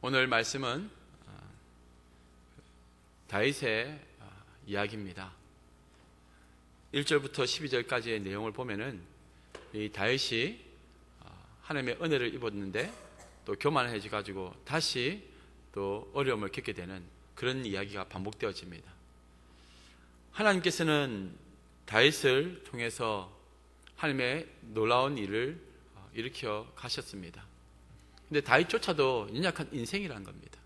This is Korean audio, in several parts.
오늘 말씀은 다윗의 이야기입니다. 1절부터 12절까지의 내용을 보면은 이 다윗이 하나님의 은혜를 입었는데 또 교만해져 가지고 다시 또 어려움을 겪게 되는 그런 이야기가 반복되어집니다. 하나님께서는 다윗을 통해서 하나님의 놀라운 일을 일으켜 가셨습니다. 근데 다윗조차도 연약한 인생이라는 겁니다.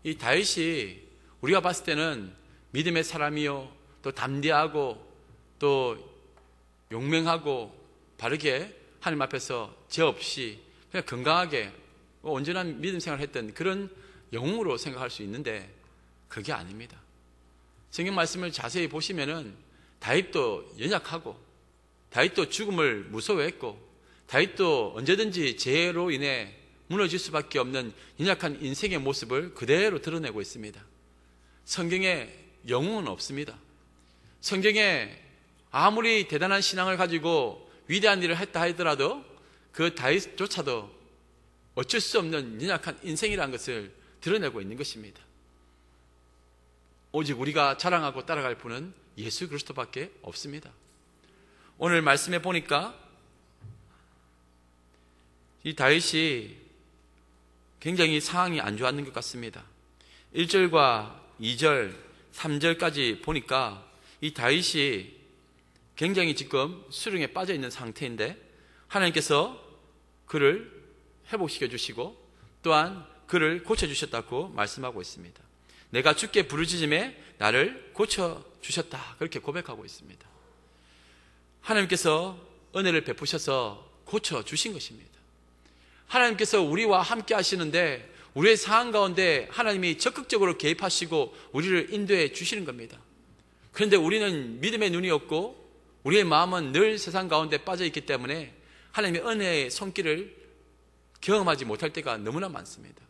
이 다윗이 우리가 봤을 때는 믿음의 사람이요, 또 담대하고 또 용맹하고 바르게 하나님 앞에서 죄 없이 그냥 건강하게 온전한 믿음 생활을 했던 그런 영웅으로 생각할 수 있는데 그게 아닙니다. 성경 말씀을 자세히 보시면은 다윗도 연약하고 다윗도 죽음을 무서워했고 다윗도 언제든지 죄로 인해 무너질 수밖에 없는 연약한 인생의 모습을 그대로 드러내고 있습니다. 성경에 영웅은 없습니다. 성경에 아무리 대단한 신앙을 가지고 위대한 일을 했다 하더라도 그 다윗조차도 어쩔 수 없는 연약한 인생이라는 것을 드러내고 있는 것입니다. 오직 우리가 자랑하고 따라갈 분은 예수 그리스도밖에 없습니다. 오늘 말씀해 보니까 이 다윗이 굉장히 상황이 안 좋았는 것 같습니다. 1절과 2절, 3절까지 보니까 이 다윗이 굉장히 지금 수렁에 빠져 있는 상태인데 하나님께서 그를 회복시켜 주시고 또한 그를 고쳐주셨다고 말씀하고 있습니다. 내가 주께 부르짖음에 나를 고쳐주셨다, 그렇게 고백하고 있습니다. 하나님께서 은혜를 베푸셔서 고쳐주신 것입니다. 하나님께서 우리와 함께 하시는데 우리의 상황 가운데 하나님이 적극적으로 개입하시고 우리를 인도해 주시는 겁니다. 그런데 우리는 믿음의 눈이 없고 우리의 마음은 늘 세상 가운데 빠져 있기 때문에 하나님의 은혜의 손길을 경험하지 못할 때가 너무나 많습니다.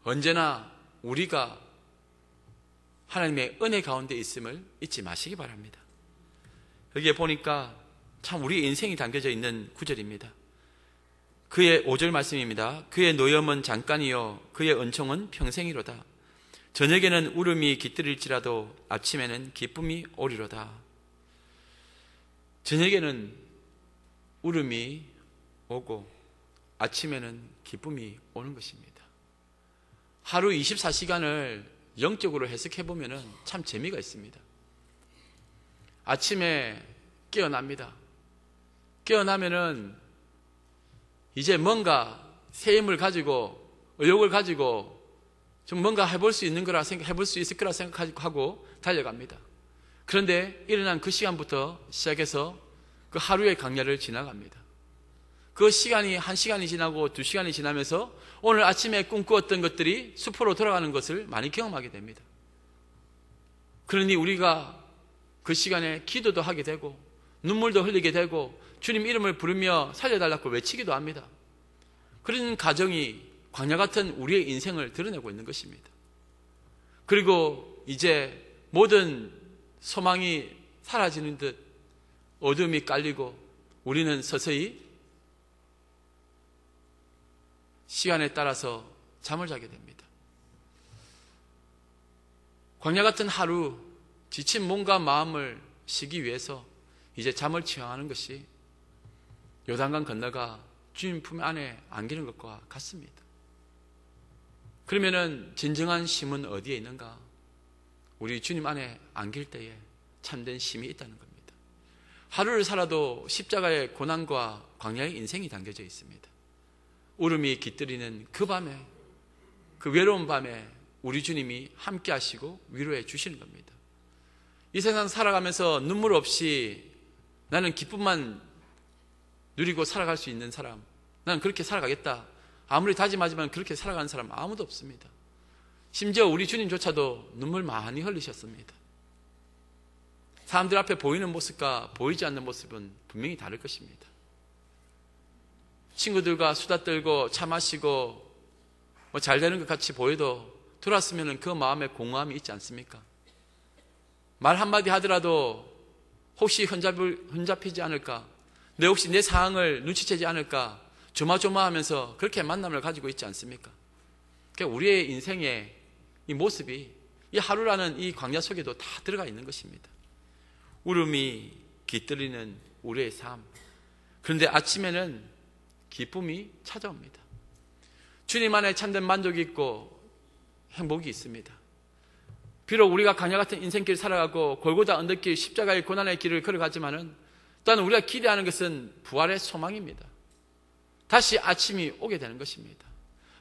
언제나 우리가 하나님의 은혜 가운데 있음을 잊지 마시기 바랍니다. 여기에 보니까 참 우리의 인생이 담겨져 있는 구절입니다. 그의 5절 말씀입니다. 그의 노염은 잠깐이요 그의 은총은 평생이로다. 저녁에는 울음이 깃들일지라도 아침에는 기쁨이 오리로다. 저녁에는 울음이 오고 아침에는 기쁨이 오는 것입니다. 하루 24시간을 영적으로 해석해 보면 참 재미가 있습니다. 아침에 깨어납니다. 깨어나면은 이제 뭔가 새 힘을 가지고 의욕을 가지고 좀 뭔가 해볼 수 있는 거라 해볼 수 있을 거라 생각하고 달려갑니다. 그런데 일어난 그 시간부터 시작해서 그 하루의 강야를 지나갑니다. 그 시간이 1시간이 지나고 2시간이 지나면서 오늘 아침에 꿈꾸었던 것들이 수포로 돌아가는 것을 많이 경험하게 됩니다. 그러니 우리가 그 시간에 기도도 하게 되고 눈물도 흘리게 되고 주님 이름을 부르며 살려달라고 외치기도 합니다. 그런 가정이 광야 같은 우리의 인생을 드러내고 있는 것입니다. 그리고 이제 모든 소망이 사라지는 듯 어둠이 깔리고 우리는 서서히 시간에 따라서 잠을 자게 됩니다. 광야 같은 하루, 지친 몸과 마음을 쉬기 위해서 이제 잠을 취하는 것이 요단강 건너가 주님 품 안에 안기는 것과 같습니다. 그러면은 진정한 쉼은 어디에 있는가? 우리 주님 안에 안길 때에 참된 쉼이 있다는 겁니다. 하루를 살아도 십자가의 고난과 광야의 인생이 담겨져 있습니다. 울음이 깃들이는 그 밤에, 그 외로운 밤에 우리 주님이 함께 하시고 위로해 주시는 겁니다. 이 세상 살아가면서 눈물 없이 나는 기쁨만 누리고 살아갈 수 있는 사람, 나는 그렇게 살아가겠다, 아무리 다짐하지만 그렇게 살아가는 사람 아무도 없습니다. 심지어 우리 주님조차도 눈물 많이 흘리셨습니다. 사람들 앞에 보이는 모습과 보이지 않는 모습은 분명히 다를 것입니다. 친구들과 수다 떨고 차 마시고 잘 되는 것 같이 보여도 돌았으면 그 마음에 공허함이 있지 않습니까? 말 한마디 하더라도 혹시 혼잡히지 않을까? 내 혹시 내 상황을 눈치채지 않을까? 조마조마하면서 그렇게 만남을 가지고 있지 않습니까? 그러니까 우리의 인생의 이 모습이 이 하루라는 이 광야 속에도 다 들어가 있는 것입니다. 울음이 깃들이는 우리의 삶. 그런데 아침에는 기쁨이 찾아옵니다. 주님 안에 참된 만족이 있고 행복이 있습니다. 비록 우리가 광야 같은 인생길 살아가고 골고다 언덕길 십자가의 고난의 길을 걸어가지만은 또한 우리가 기대하는 것은 부활의 소망입니다. 다시 아침이 오게 되는 것입니다.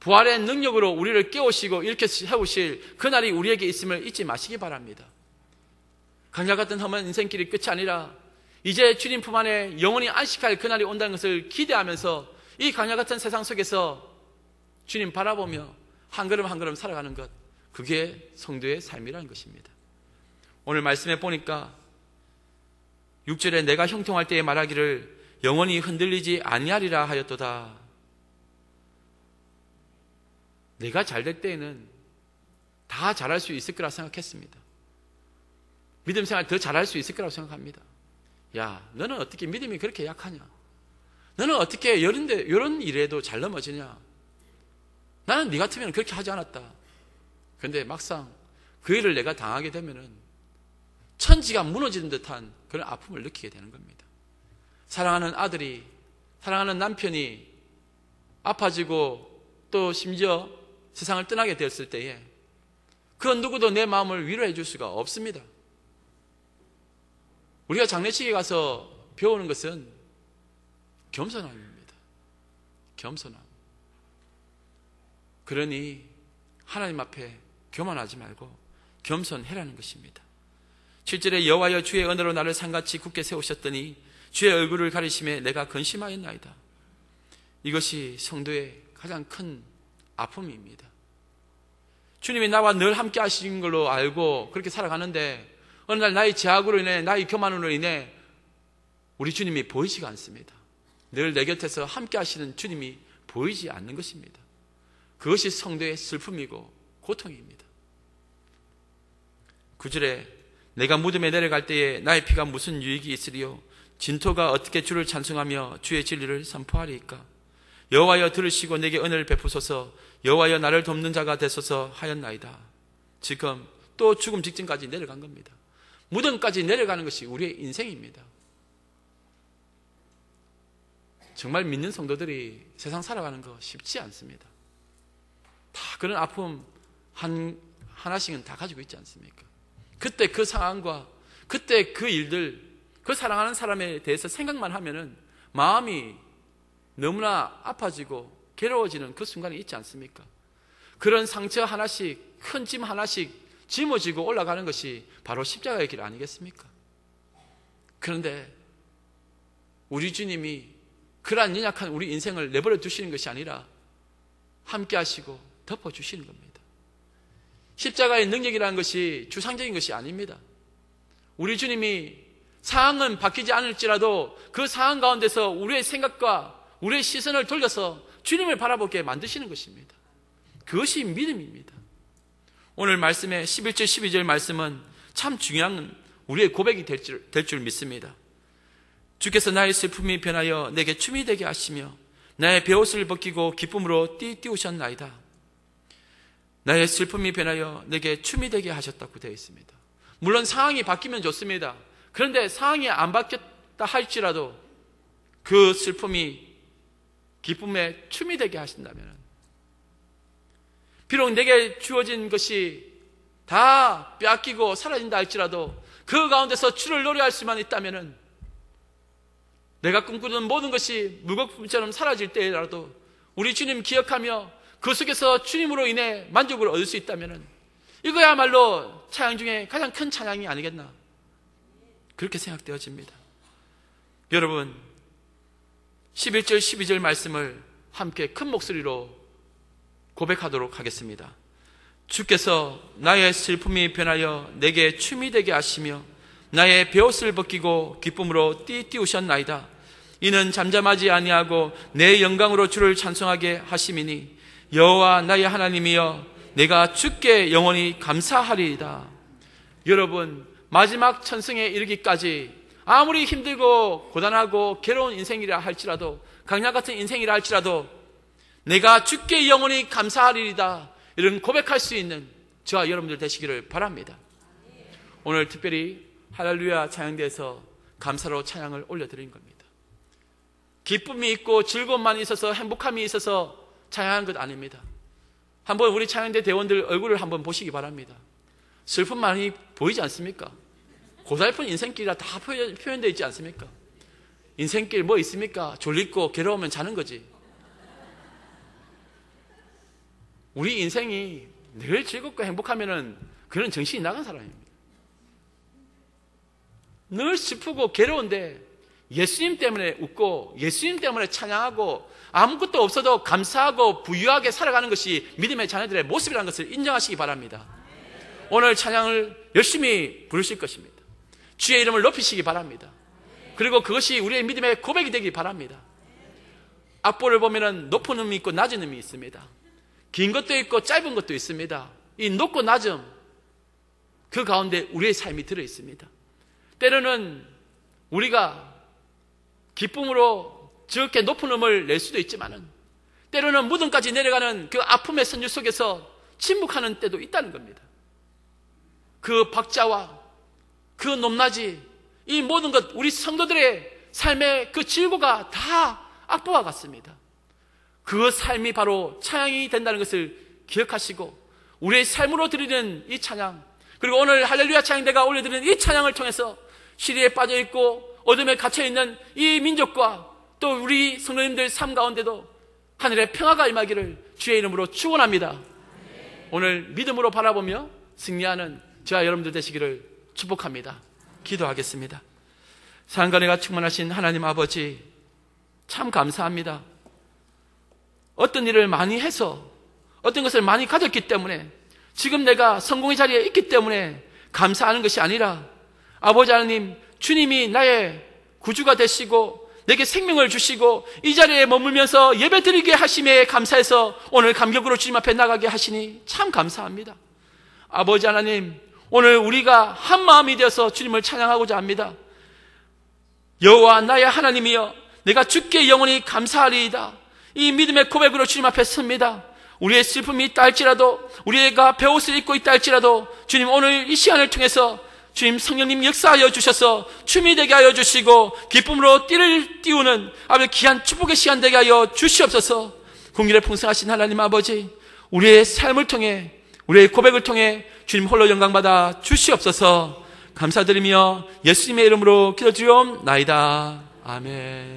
부활의 능력으로 우리를 깨우시고 일으켜 세우실 그날이 우리에게 있음을 잊지 마시기 바랍니다. 광야 같은 험한 인생길이 끝이 아니라 이제 주님 품 안에 영원히 안식할 그날이 온다는 것을 기대하면서 이 광야 같은 세상 속에서 주님 바라보며 한 걸음 한 걸음 살아가는 것, 그게 성도의 삶이라는 것입니다. 오늘 말씀에 보니까 6절에 내가 형통할 때에 말하기를 영원히 흔들리지 아니하리라 하였도다. 내가 잘될 때에는 다 잘할 수 있을 거라 생각했습니다. 믿음 생활 더 잘할 수 있을 거라고 생각합니다. 야, 너는 어떻게 믿음이 그렇게 약하냐? 너는 어떻게 이런 일에도 잘 넘어지냐? 나는 네 같으면 그렇게 하지 않았다. 그런데 막상 그 일을 내가 당하게 되면은 천지가 무너지는 듯한 그런 아픔을 느끼게 되는 겁니다. 사랑하는 아들이, 사랑하는 남편이 아파지고 또 심지어 세상을 떠나게 되었을 때에 그 누구도 내 마음을 위로해 줄 수가 없습니다. 우리가 장례식에 가서 배우는 것은 겸손함입니다. 겸손함. 그러니 하나님 앞에 교만하지 말고 겸손해라는 것입니다. 7절에 여호와여 주의 언어로 나를 산같이 굳게 세우셨더니 주의 얼굴을 가리심에 내가 근심하였나이다. 이것이 성도의 가장 큰 아픔입니다. 주님이 나와 늘 함께 하신 걸로 알고 그렇게 살아가는데 어느 날 나의 제약으로 인해, 나의 교만으로 인해 우리 주님이 보이지가 않습니다. 늘 내 곁에서 함께 하시는 주님이 보이지 않는 것입니다. 그것이 성도의 슬픔이고 고통입니다. 9절에 내가 무덤에 내려갈 때에 나의 피가 무슨 유익이 있으리요? 진토가 어떻게 주를 찬송하며 주의 진리를 선포하리이까? 여호와여 들으시고 내게 은혜를 베푸소서. 여호와여 나를 돕는 자가 되소서 하였나이다. 지금 또 죽음 직전까지 내려간 겁니다. 무덤까지 내려가는 것이 우리의 인생입니다. 정말 믿는 성도들이 세상 살아가는 거 쉽지 않습니다. 다 그런 아픔 하나씩은 다 가지고 있지 않습니까? 그때 그 상황과 그때 그 일들, 그 사랑하는 사람에 대해서 생각만 하면은 마음이 너무나 아파지고 괴로워지는 그 순간이 있지 않습니까? 그런 상처 하나씩, 큰 짐 하나씩 짊어지고 올라가는 것이 바로 십자가의 길 아니겠습니까? 그런데 우리 주님이 그러한 연약한 우리 인생을 내버려 두시는 것이 아니라 함께 하시고 덮어주시는 겁니다. 십자가의 능력이라는 것이 추상적인 것이 아닙니다. 우리 주님이 상황은 바뀌지 않을지라도 그 상황 가운데서 우리의 생각과 우리의 시선을 돌려서 주님을 바라보게 만드시는 것입니다. 그것이 믿음입니다. 오늘 말씀의 11절 12절 말씀은 참 중요한 우리의 고백이 될 줄 믿습니다. 주께서 나의 슬픔이 변하여 내게 춤이 되게 하시며 나의 베옷을 벗기고 기쁨으로 띄우셨나이다. 나의 슬픔이 변하여 내게 춤이 되게 하셨다고 되어 있습니다. 물론 상황이 바뀌면 좋습니다. 그런데 상황이 안 바뀌었다 할지라도 그 슬픔이 기쁨의 춤이 되게 하신다면, 비록 내게 주어진 것이 다 빼앗기고 사라진다 할지라도 그 가운데서 주를 노래할 수만 있다면, 내가 꿈꾸던 모든 것이 무거움처럼 사라질 때라도 우리 주님 기억하며 그 속에서 주님으로 인해 만족을 얻을 수 있다면 이거야말로 찬양 중에 가장 큰 찬양이 아니겠나, 그렇게 생각되어집니다. 여러분, 11절 12절 말씀을 함께 큰 목소리로 고백하도록 하겠습니다. 주께서 나의 슬픔이 변하여 내게 춤이 되게 하시며 나의 베옷을 벗기고 기쁨으로 띄우셨나이다. 이는 잠잠하지 아니하고 내 영광으로 주를 찬송하게 하심이니 여호와 나의 하나님이여 내가 주께 영원히 감사하리이다. 여러분, 마지막 천승에 이르기까지 아무리 힘들고 고단하고 괴로운 인생이라 할지라도, 강약 같은 인생이라 할지라도 내가 주께 영원히 감사하리이다, 이런 고백할 수 있는 저와 여러분들 되시기를 바랍니다. 오늘 특별히 할렐루야 찬양대에서 감사로 찬양을 올려드린 겁니다. 기쁨이 있고 즐거움만 있어서 행복함이 있어서 찬양한 것 아닙니다. 한번 우리 찬양대 대원들 얼굴을 한번 보시기 바랍니다. 슬픔 많이 보이지 않습니까? 고달픈 인생길이라 다 표현되어 있지 않습니까? 인생길 뭐 있습니까? 졸리고 괴로우면 자는 거지. 우리 인생이 늘 즐겁고 행복하면은 그런 정신이 나간 사람입니다. 늘 슬프고 괴로운데 예수님 때문에 웃고 예수님 때문에 찬양하고 아무것도 없어도 감사하고 부유하게 살아가는 것이 믿음의 자녀들의 모습이라는 것을 인정하시기 바랍니다. 오늘 찬양을 열심히 부르실 것입니다. 주의 이름을 높이시기 바랍니다. 그리고 그것이 우리의 믿음의 고백이 되기 바랍니다. 악보를 보면은 높은 음이 있고 낮은 음이 있습니다. 긴 것도 있고 짧은 것도 있습니다. 이 높고 낮음, 그 가운데 우리의 삶이 들어 있습니다. 때로는 우리가 기쁨으로 저렇게 높은 음을 낼 수도 있지만은 때로는 무덤까지 내려가는 그 아픔의 선율 속에서 침묵하는 때도 있다는 겁니다. 그 박자와 그 높낮이, 이 모든 것, 우리 성도들의 삶의 그 질고가 다 악보와 같습니다. 그 삶이 바로 찬양이 된다는 것을 기억하시고 우리의 삶으로 드리는 이 찬양, 그리고 오늘 할렐루야 찬양대가 올려드리는 이 찬양을 통해서 시리에 빠져있고 어둠에 갇혀있는 이 민족과 또 우리 성도님들 삶 가운데도 하늘의 평화가 임하기를 주의 이름으로 축원합니다. 오늘 믿음으로 바라보며 승리하는 저와 여러분들 되시기를 축복합니다. 기도하겠습니다. 사랑과 충만하신 하나님 아버지, 참 감사합니다. 어떤 일을 많이 해서 어떤 것을 많이 가졌기 때문에 지금 내가 성공의 자리에 있기 때문에 감사하는 것이 아니라 아버지 하나님, 주님이 나의 구주가 되시고 내게 생명을 주시고 이 자리에 머물면서 예배드리게 하심에 감사해서 오늘 감격으로 주님 앞에 나가게 하시니 참 감사합니다. 아버지 하나님, 오늘 우리가 한 마음이 되어서 주님을 찬양하고자 합니다. 여호와 나의 하나님이여, 내가 주께 영원히 감사하리이다. 이 믿음의 고백으로 주님 앞에 섭니다. 우리의 슬픔이 있다 할지라도, 우리가 베옷을 입고 있다 할지라도 주님, 오늘 이 시간을 통해서 주님 성령님 역사하여 주셔서 춤이 되게 하여 주시고 기쁨으로 띠를 띄우는 아버지 귀한 축복의 시간 되게 하여 주시옵소서. 공길에 풍성하신 하나님 아버지, 우리의 삶을 통해, 우리의 고백을 통해 주님 홀로 영광받아 주시옵소서. 감사드리며 예수님의 이름으로 기도드리옵나이다. 아멘.